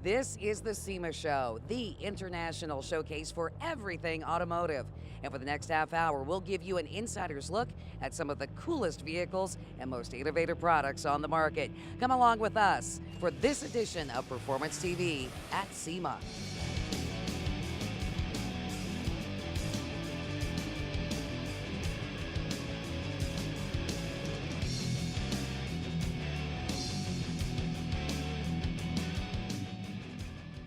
This is the SEMA Show, the international showcase for everything automotive. And for the next half hour, we'll give you an insider's look at some of the coolest vehicles and most innovative products on the market. Come along with us for this edition of Performance TV at SEMA.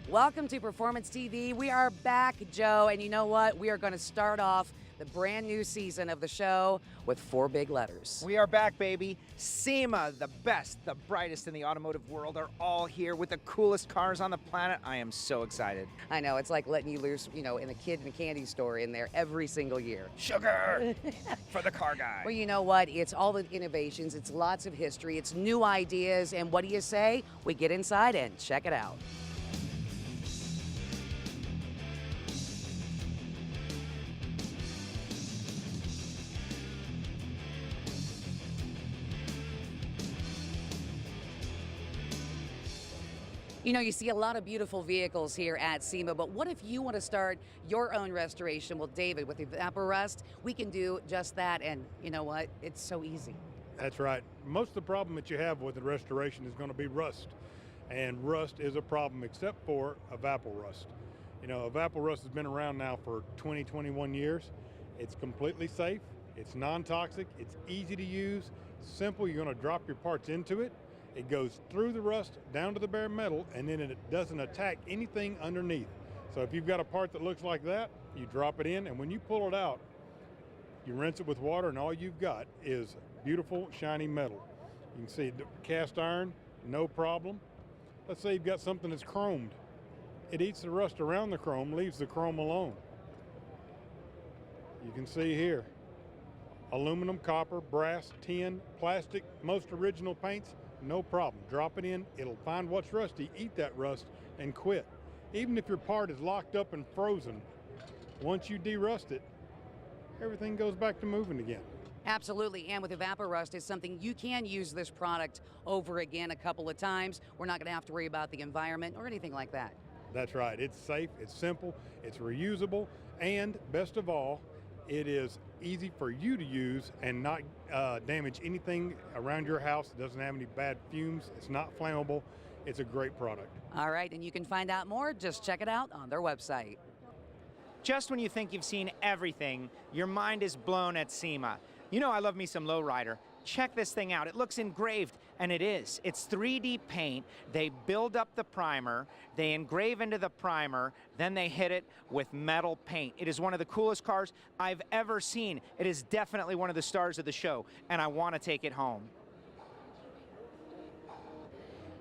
Welcome to Performance TV. We are back, Joe, and you know what? We are going to start off the brand new season of the show with 4 big letters. We are back, baby. SEMA, the best, the brightest in the automotive world, are all here with the coolest cars on the planet. I am so excited. I know, it's like letting you loose, in a kid in a candy store in there every single year. Sugar for the car guy. Well, you know what? It's all the innovations, it's lots of history, it's new ideas, and what do you say? We get inside and check it out. You know, you see a lot of beautiful vehicles here at SEMA, but what if you want to start your own restoration? Well, David, with Evapo Rust, we can do just that, and you know what? It's so easy. That's right. Most of the problem that you have with the restoration is going to be rust, and rust is a problem except for Evapo Rust. You know, Evapo Rust has been around now for 20, 21 years. It's completely safe, it's non-toxic, it's easy to use, simple. You're going to drop your parts into it. It goes through the rust, down to the bare metal, and then it doesn't attack anything underneath. So if you've got a part that looks like that, you drop it in, and when you pull it out, you rinse it with water, and all you've got is beautiful, shiny metal. You can see cast iron, no problem. Let's say you've got something that's chromed. It eats the rust around the chrome, leaves the chrome alone. You can see here, aluminum, copper, brass, tin, plastic, most original paints, no problem. Drop it in, it'll find what's rusty, eat that rust, and quit. Even if your part is locked up and frozen, once you de-rust it, everything goes back to moving again. Absolutely, and with Evapo Rust, it's something you can use this product over again a couple of times. We're not going to have to worry about the environment or anything like that. That's right. It's safe, it's simple, it's reusable, and best of all, it is easy for you to use and not damage anything around your house. It doesn't have any bad fumes. It's not flammable. It's a great product. All right, and you can find out more. Just check it out on their website. Just when you think you've seen everything, your mind is blown at SEMA. You know I love me some Lowrider. Check this thing out. It looks engraved, and it is. It's 3D paint. They build up the primer, they engrave into the primer, then they hit it with metal paint. It is one of the coolest cars I've ever seen. It is definitely one of the stars of the show, and I want to take it home.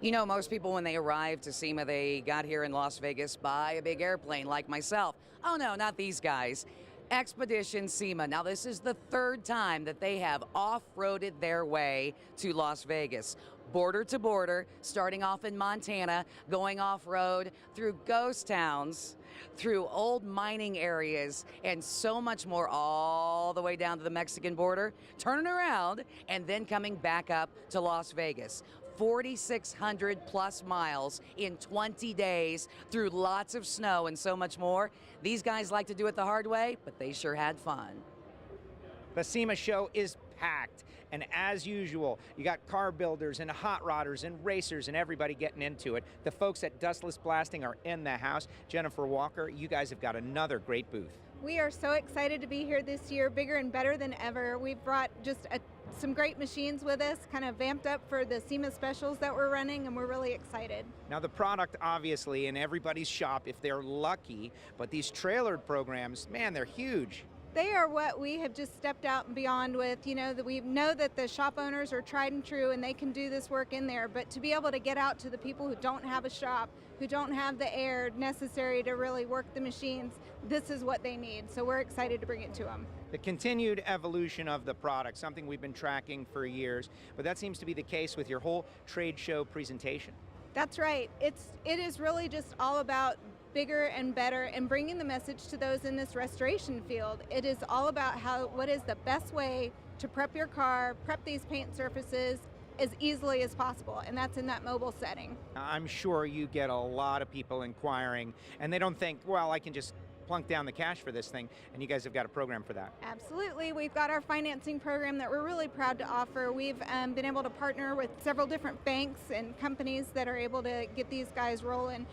You know, most people, when they arrive to SEMA, they got here in Las Vegas by a big airplane, like myself. Oh no, not these guys. Expedition SEMA. Now, this is the 3rd time that they have off-roaded their way to Las Vegas. Border to border, starting off in Montana, going off-road through ghost towns, through old mining areas, and so much more, all the way down to the Mexican border, turning around, and then coming back up to Las Vegas. 4,600 plus miles in 20 days through lots of snow and so much more. These guys like to do it the hard way, but they sure had fun. The SEMA Show is packed, and as usual, you got car builders and hot rodders and racers and everybody getting into it. The folks at Dustless Blasting are in the house. Jennifer Walker, you guys have got another great booth. We are so excited to be here this year, bigger and better than ever. We've brought just some great machines with us, kind of vamped up for the SEMA specials that we're running, and we're really excited. Now the product, obviously, in everybody's shop, if they're lucky, but these trailered programs, man, they're huge. They are what we have just stepped out and beyond with. You know, that we know that the shop owners are tried and true and they can do this work in there, but to be able to get out to the people who don't have a shop, who don't have the air necessary to really work the machines, this is what they need. So we're excited to bring it to them. The continued evolution of the product, something we've been tracking for years, but that seems to be the case with your whole trade show presentation. That's right. It is really just all about bigger and better and bringing the message to those in this restoration field. It is all about what is the best way to prep your car, prep these paint surfaces, as easily as possible, and that's in that mobile setting. I'm sure you get a lot of people inquiring, and they don't think, well, I can just plunk down the cash for this thing, and you guys have got a program for that. Absolutely. We've got our financing program that we're really proud to offer. We've been able to partner with several different banks and companies that are able to get these guys rolling,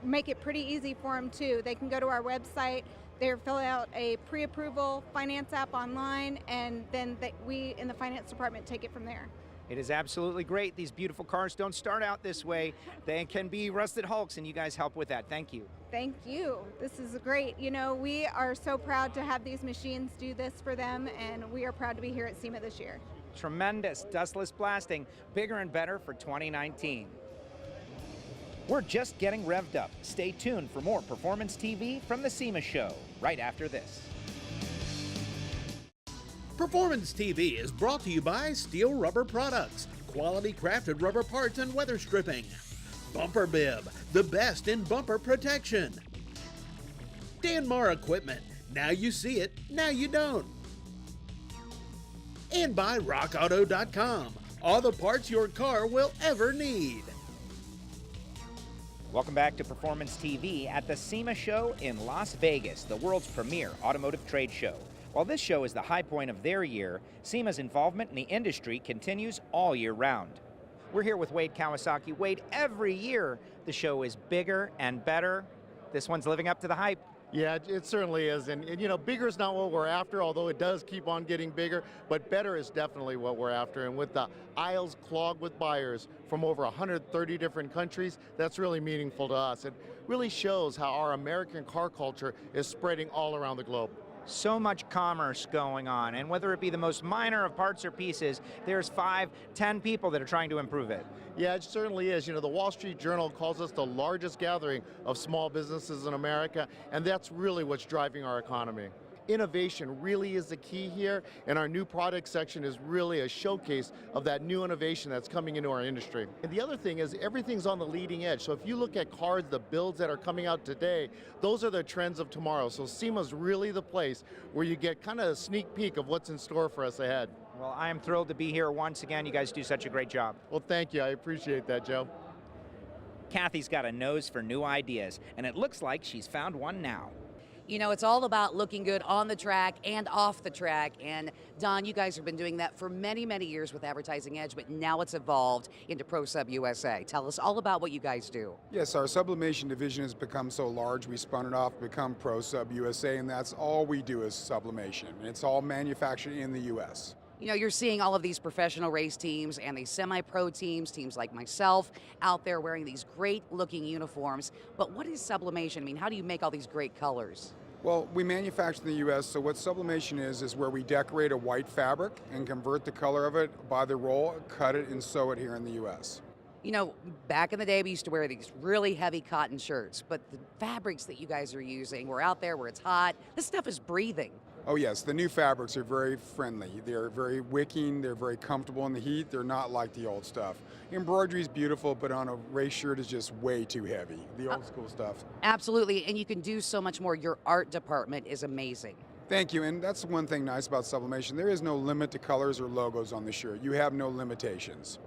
make it pretty easy for them too. They can go to our website, they fill out a pre-approval finance app online, and then we in the finance department take it from there. It is absolutely great. These beautiful cars don't start out this way. They can be rusted hulks, and you guys help with that. Thank you. Thank you. This is great. You know, we are so proud to have these machines do this for them, and we are proud to be here at SEMA this year. Tremendous. Dustless Blasting, bigger and better for 2019. We're just getting revved up. Stay tuned for more Performance TV from the SEMA Show right after this. Performance TV is brought to you by Steel Rubber Products, quality crafted rubber parts and weather stripping. Bumper Bib, the best in bumper protection. Danmar Equipment, now you see it, now you don't. And by RockAuto.com, all the parts your car will ever need. Welcome back to Performance TV at the SEMA Show in Las Vegas, the world's premier automotive trade show. While this show is the high point of their year, SEMA's involvement in the industry continues all year round. We're here with Wade Kawasaki. Wade, every year the show is bigger and better. This one's living up to the hype. Yeah, it certainly is. And you know, bigger is not what we're after, although it does keep on getting bigger, but better is definitely what we're after. And with the aisles clogged with buyers from over 130 different countries, that's really meaningful to us. It really shows how our American car culture is spreading all around the globe. So much commerce going on, and whether it be the most minor of parts or pieces, there's 5, 10 people that are trying to improve it. Yeah, it certainly is. You know, the Wall Street Journal calls us the largest gathering of small businesses in America, and that's really what's driving our economy. Innovation really is the key here, and our new product section is really a showcase of that new innovation that's coming into our industry. And the other thing is everything's on the leading edge. So if you look at cars, the builds that are coming out today, those are the trends of tomorrow. So SEMA's really the place where you get kind of a sneak peek of what's in store for us ahead. Well, I am thrilled to be here once again. You guys do such a great job. Well, thank you. I appreciate that, Joe. Kathy's got a nose for new ideas, and it looks like she's found one now. You know, it's all about looking good on the track and off the track. And Don, you guys have been doing that for many, many years with Advertising Edge, but now it's evolved into Pro Sub USA. Tell us all about what you guys do. Yes, our sublimation division has become so large, we spun it off to become Pro Sub USA, and that's all we do is sublimation. It's all manufactured in the U.S. You know, you're seeing all of these professional race teams and these semi-pro teams, teams like myself, out there wearing these great-looking uniforms. But what is sublimation? I mean, how do you make all these great colors? Well, we manufacture in the U.S., so what sublimation is where we decorate a white fabric and convert the color of it by the roll, cut it, and sew it here in the U.S. You know, back in the day, we used to wear these really heavy cotton shirts, but the fabrics that you guys are using, we're out there where it's hot. This stuff is breathing. Oh yes, the new fabrics are very friendly. They're very wicking, they're very comfortable in the heat. They're not like the old stuff. Embroidery is beautiful, but on a race shirt is just way too heavy. The old school stuff. Absolutely, and you can do so much more. Your art department is amazing. Thank you, and that's one thing nice about sublimation. There is no limit to colors or logos on the shirt. You have no limitations.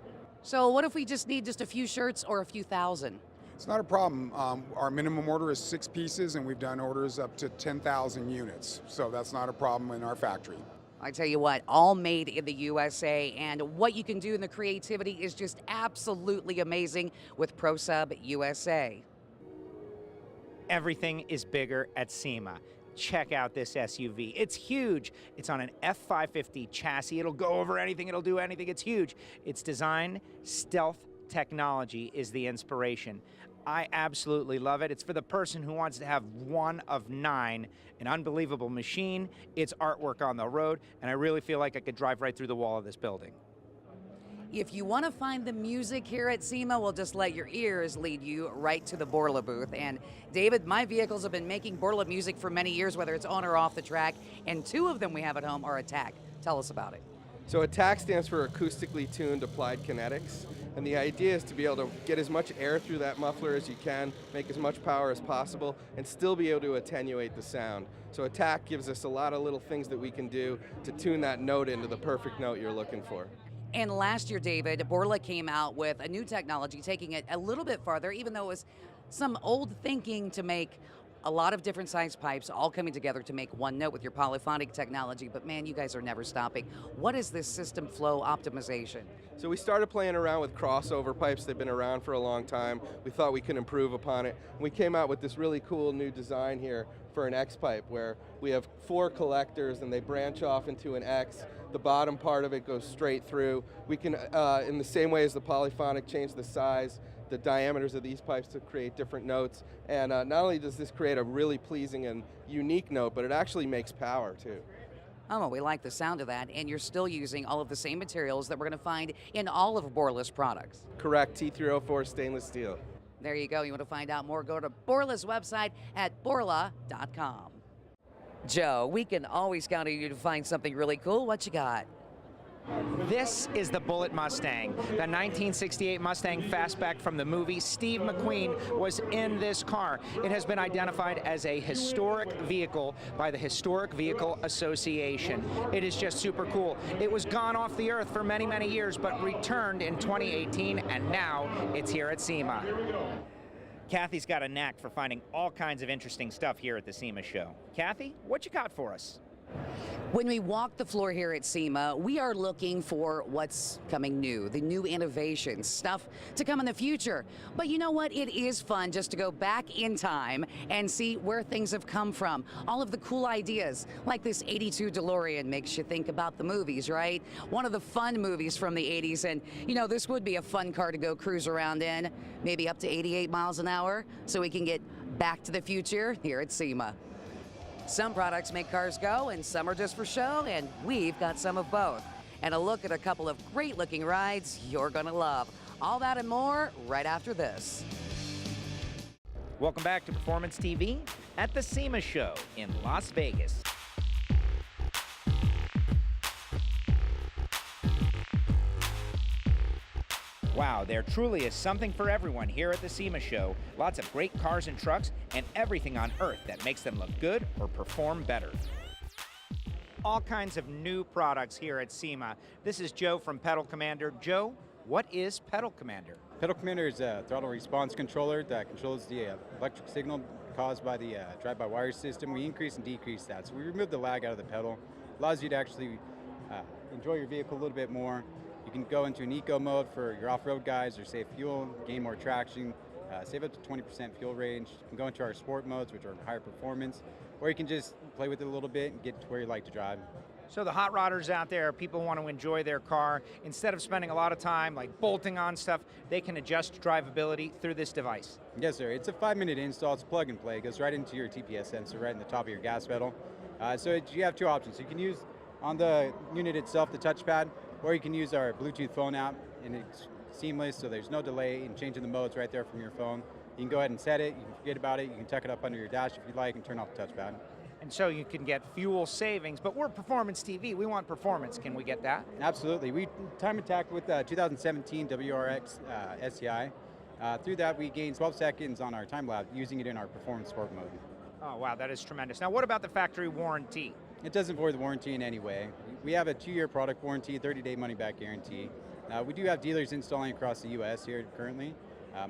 So what if we just need just a few shirts or a few thousand? It's not a problem. Our minimum order is 6 pieces, and we've done orders up to 10,000 units. So that's not a problem in our factory. I tell you what, all made in the USA, and what you can do in the creativity is just absolutely amazing with Pro Sub USA. Everything is bigger at SEMA. Check out this SUV. It's huge. It's on an F550 chassis. It'll go over anything. It'll do anything. It's huge. Its design, stealth technology is the inspiration. I absolutely love it. It's for the person who wants to have one of 9, an unbelievable machine. It's artwork on the road, and I really feel like I could drive right through the wall of this building. If you want to find the music here at SEMA, we'll just let your ears lead you right to the Borla booth. And David, my vehicles have been making Borla music for many years, whether it's on or off the track, and 2 of them we have at home are Attack. Tell us about it. So Attack stands for Acoustically Tuned Applied Kinetics, and the idea is to be able to get as much air through that muffler as you can, make as much power as possible, and still be able to attenuate the sound. So Attack gives us a lot of little things that we can do to tune that note into the perfect note you're looking for. And last year, David, Borla came out with a new technology, taking it a little bit farther, even though it was some old thinking to make a lot of different size pipes all coming together to make one note with your polyphonic technology. But man, you guys are never stopping. What is this system flow optimization? So we started playing around with crossover pipes. They've been around for a long time. We thought we could improve upon it. We came out with this really cool new design here for an X pipe, where we have 4 collectors and they branch off into an X. The bottom part of it goes straight through. We can, in the same way as the polyphonic, change the size, the diameters of these pipes to create different notes. And not only does this create a really pleasing and unique note, but it actually makes power too. Oh, well, we like the sound of that, and you're still using all of the same materials that we're going to find in all of Borla's products. Correct, T304 stainless steel. There you go. You want to find out more, go to Borla's website at borla.com. Joe, we can always count on you to find something really cool. What you got? This is the Bullitt Mustang, the 1968 Mustang fastback from the movie. Steve McQueen was in this car. It has been identified as a historic vehicle by the Historic Vehicle Association. It is just super cool. It was gone off the earth for many, many years, but returned in 2018, and now it's here at SEMA. Kathy's got a knack for finding all kinds of interesting stuff here at the SEMA Show. Kathy, what you got for us? When we walk the floor here at SEMA, we are looking for what's coming new, the new innovations, stuff to come in the future. But you know what? It is fun just to go back in time and see where things have come from. All of the cool ideas, like this 82 Delorean makes you think about the movies, right? One of the fun movies from the 80s, and you know, this would be a fun car to go cruise around in, maybe up to 88 miles an hour, so we can get back to the future here at SEMA. Some products make cars go, and some are just for show, and we've got some of both. And a look at a couple of great-looking rides you're gonna love. All that and more right after this. Welcome back to Performance TV at the SEMA Show in Las Vegas. Wow, there truly is something for everyone here at the SEMA Show. Lots of great cars and trucks and everything on Earth that makes them look good or perform better. All kinds of new products here at SEMA. This is Joe from Pedal Commander. Joe, what is Pedal Commander? Pedal Commander is a throttle response controller that controls the electric signal caused by the drive-by-wire system. We increase and decrease that. So we remove the lag out of the pedal. Allows you to actually enjoy your vehicle a little bit more. You can go into an eco mode for your off-road guys or save fuel, gain more traction, save up to 20% fuel range. You can go into our sport modes, which are higher performance, or you can just play with it a little bit and get to where you like to drive. So the hot rodders out there, people want to enjoy their car. Instead of spending a lot of time like bolting on stuff, they can adjust drivability through this device. Yes, sir. It's a 5-minute install. It's plug and play. It goes right into your TPS sensor, right in the top of your gas pedal. You have 2 options. You can use on the unit itself the touchpad, or you can use our Bluetooth phone app, and it's seamless, so there's no delay in changing the modes right there from your phone. You can go ahead and set it, you can forget about it, you can tuck it up under your dash if you'd like and turn off the touchpad. And so you can get fuel savings, but we're Performance TV, we want performance. Can we get that? Absolutely. We time attacked with 2017 WRX SCI. Through that, we gained 12 seconds on our time lapse using it in our performance sport mode. Oh, wow, that is tremendous. Now, what about the factory warranty? It doesn't void the warranty in any way. We have a 2-year product warranty, 30-day money-back guarantee. We do have dealers installing across the U.S. here currently.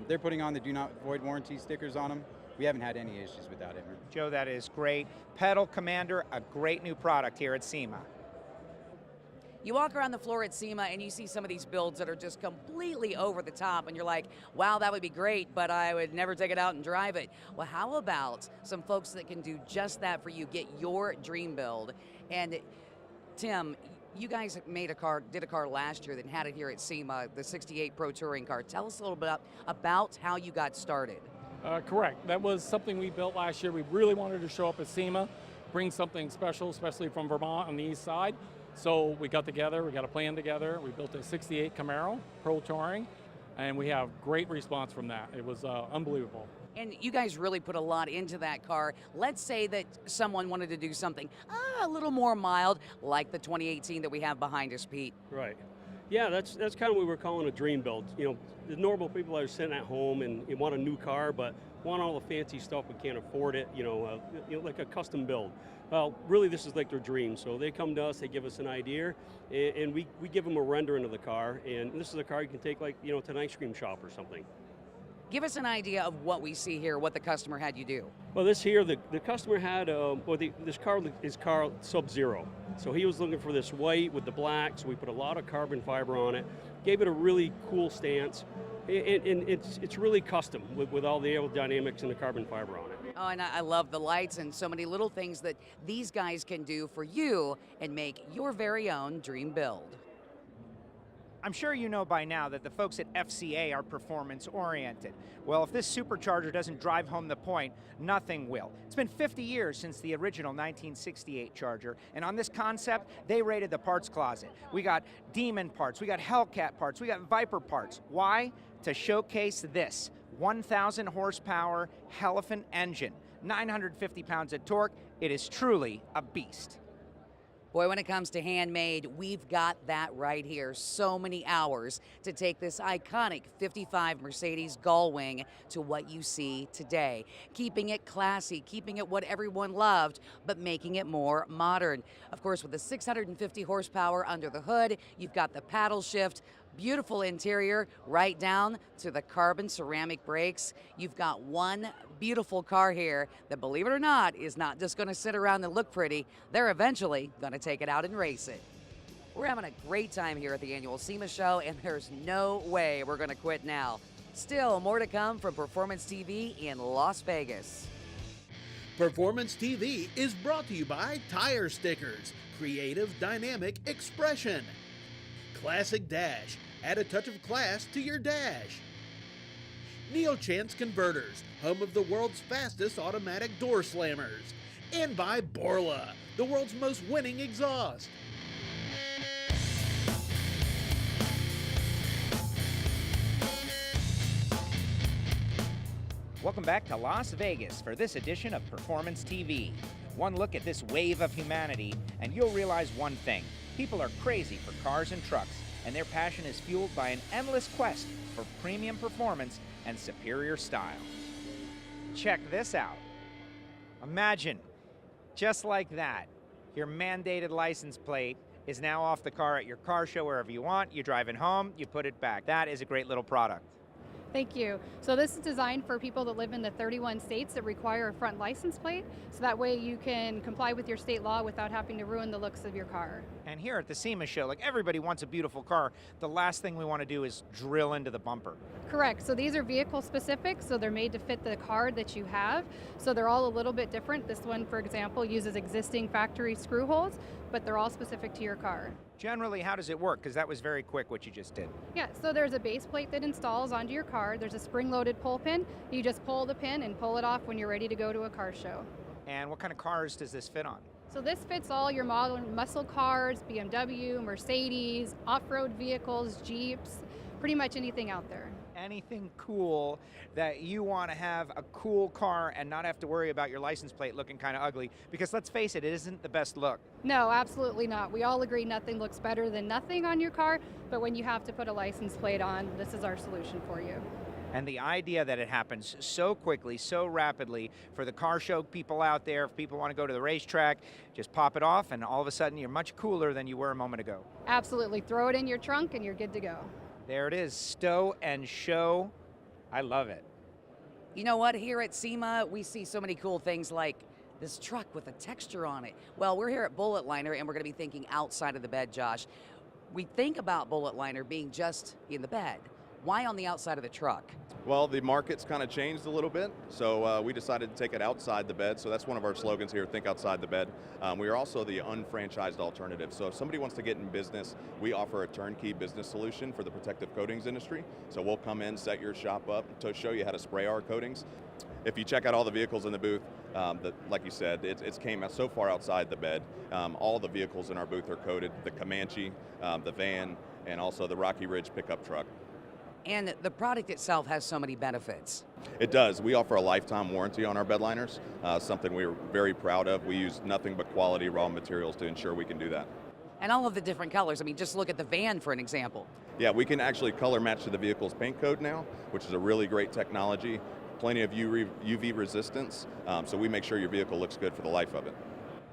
They're putting on the do not void warranty stickers on them. We haven't had any issues with that ever. Joe, that is great. Pedal Commander, a great new product here at SEMA. You walk around the floor at SEMA and you see some of these builds that are just completely over the top, and you're like, wow, that would be great, but I would never take it out and drive it. Well, how about some folks that can do just that for you, get your dream build? And Tim, you guys made a car, did a car last year that had it here at SEMA, the 68 Pro Touring car. Tell us a little bit about how you got started. Correct. That was something we built last year. We really wanted to show up at SEMA, bring something special, especially from Vermont on the east side. So we got together, we got a plan together. We built a 68 Camaro Pro Touring, and we have great response from that. It was unbelievable. And you guys really put a lot into that car. Let's say that someone wanted to do something a little more mild, like the 2018 that we have behind us, Pete. Right. Yeah, that's kind of what we're calling a dream build. You know, the normal people that are sitting at home and want a new car, but want all the fancy stuff but can't afford it. You know, like a custom build. Well, really, this is like their dream. So they come to us, they give us an idea, and we give them a rendering of the car. And this is a car you can take, like, you know, to an ice cream shop or something. Give us an idea of what we see here, what the customer had you do. Well, this here, the customer had, this car is car Sub-Zero. So he was looking for this white with the black, so we put a lot of carbon fiber on it, gave it a really cool stance, and it's really custom with all the aerodynamics and the carbon fiber on it. Oh, and I love the lights and so many little things that these guys can do for you and make your very own dream build. I'm sure you know by now that the folks at FCA are performance-oriented. Well, if this supercharger doesn't drive home the point, nothing will. It's been 50 years since the original 1968 Charger, and on this concept, they raided the parts closet. We got Demon parts, we got Hellcat parts, we got Viper parts. Why? To showcase this 1,000 horsepower Elephant engine, 950 pounds of torque. It is truly a beast. Boy, when it comes to handmade, we've got that right here. So many hours to take this iconic 55 Mercedes Gullwing to what you see today. Keeping it classy, keeping it what everyone loved, but making it more modern. Of course, with the 650 horsepower under the hood, you've got the paddle shift, beautiful interior, right down to the carbon ceramic brakes. You've got one beautiful car here that, believe it or not, is not just going to sit around and look pretty. They're eventually going to take it out and race it. We're having a great time here at the annual SEMA Show, and there's no way we're going to quit now. Still more to come from Performance TV in Las Vegas. Performance TV is brought to you by Tire Stickers, creative dynamic expression. Classic Dash, add a touch of class to your dash. Neo-Chance Converters, home of the world's fastest automatic door slammers. And by Borla, the world's most winning exhaust. Welcome back to Las Vegas for this edition of Performance TV. One look at this wave of humanity, and you'll realize one thing. People are crazy for cars and trucks, and their passion is fueled by an endless quest for premium performance and superior style. Check this out. Imagine, just like that, your mandated license plate is now off the car at your car show wherever you want. You're driving home, you put it back. That is a great little product. Thank you. So this is designed for people that live in the 31 states that require a front license plate, so that way you can comply with your state law without having to ruin the looks of your car. And here at the SEMA Show, like everybody wants a beautiful car, the last thing we want to do is drill into the bumper. Correct. So these are vehicle specific, so they're made to fit the car that you have. So they're all a little bit different. This one, for example, uses existing factory screw holes, but they're all specific to your car. Generally, how does it work? Because that was very quick what you just did. Yeah, so there's a base plate that installs onto your car. There's a spring-loaded pull pin. You just pull the pin and pull it off when you're ready to go to a car show. And what kind of cars does this fit on? So this fits all your modern muscle cars, BMW, Mercedes, off-road vehicles, Jeeps, pretty much anything out there. Anything cool that you want to have a cool car and not have to worry about your license plate looking kind of ugly, because let's face it, it isn't the best look. No, absolutely not. We all agree nothing looks better than nothing on your car, but when you have to put a license plate on, this is our solution for you. And the idea that it happens so quickly, so rapidly, for the car show people out there, if people want to go to the racetrack, just pop it off and all of a sudden you're much cooler than you were a moment ago. Absolutely. Throw it in your trunk and you're good to go. There it is, stow and show. I love it. You know what? Here at SEMA, we see so many cool things like this truck with a texture on it. Well, we're here at Bullitt Liner, and we're going to be thinking outside of the bed, Josh. We think about Bullitt Liner being just in the bed. Why on the outside of the truck? Well, the market's kind of changed a little bit, so we decided to take it outside the bed. So that's one of our slogans here, think outside the bed. We are also the unfranchised alternative. So if somebody wants to get in business, we offer a turnkey business solution for the protective coatings industry. So we'll come in, set your shop up to show you how to spray our coatings. If you check out all the vehicles in the booth, like you said, it came out so far outside the bed. All the vehicles in our booth are coated, the Comanche, the van, and also the Rocky Ridge pickup truck. And the product itself has so many benefits. It does. We offer a lifetime warranty on our bed liners, something we're very proud of. We use nothing but quality raw materials to ensure we can do that. And all of the different colors. I mean, just look at the van for an example. Yeah, we can actually color match to the vehicle's paint code now, which is a really great technology. Plenty of UV resistance, so we make sure your vehicle looks good for the life of it.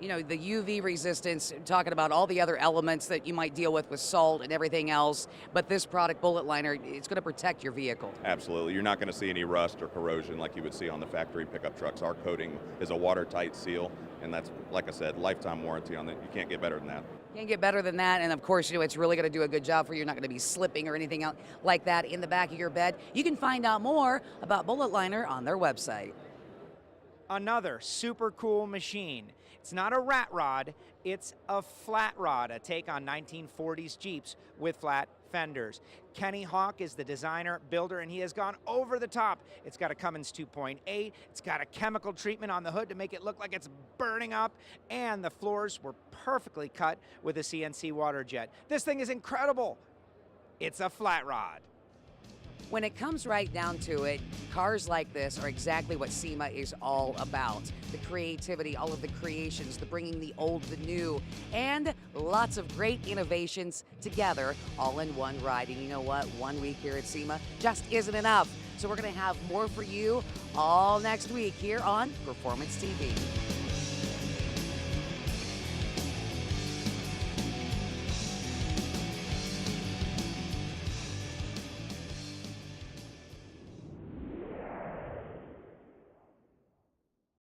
You know, the UV resistance, talking about all the other elements that you might deal with salt and everything else, but this product, Bullitt Liner, it's going to protect your vehicle. Absolutely. You're not going to see any rust or corrosion like you would see on the factory pickup trucks. Our coating is a watertight seal, and that's, like I said, lifetime warranty on it. You can't get better than that. Can't get better than that, and of course, you know, it's really going to do a good job for you. You're not going to be slipping or anything else like that in the back of your bed. You can find out more about Bullitt Liner on their website. Another super cool machine. It's not a rat rod, it's a flat rod, a take on 1940s Jeeps with flat fenders. Kenny Hawk is the designer, builder, and he has gone over the top. It's got a Cummins 2.8, it's got a chemical treatment on the hood to make it look like it's burning up, and the floors were perfectly cut with a CNC water jet. This thing is incredible. It's a flat rod. When it comes right down to it, cars like this are exactly what SEMA is all about. The creativity, all of the creations, the bringing the old, the new, and lots of great innovations together all in one ride. And you know what? 1 week here at SEMA just isn't enough. So we're going to have more for you all next week here on Performance TV.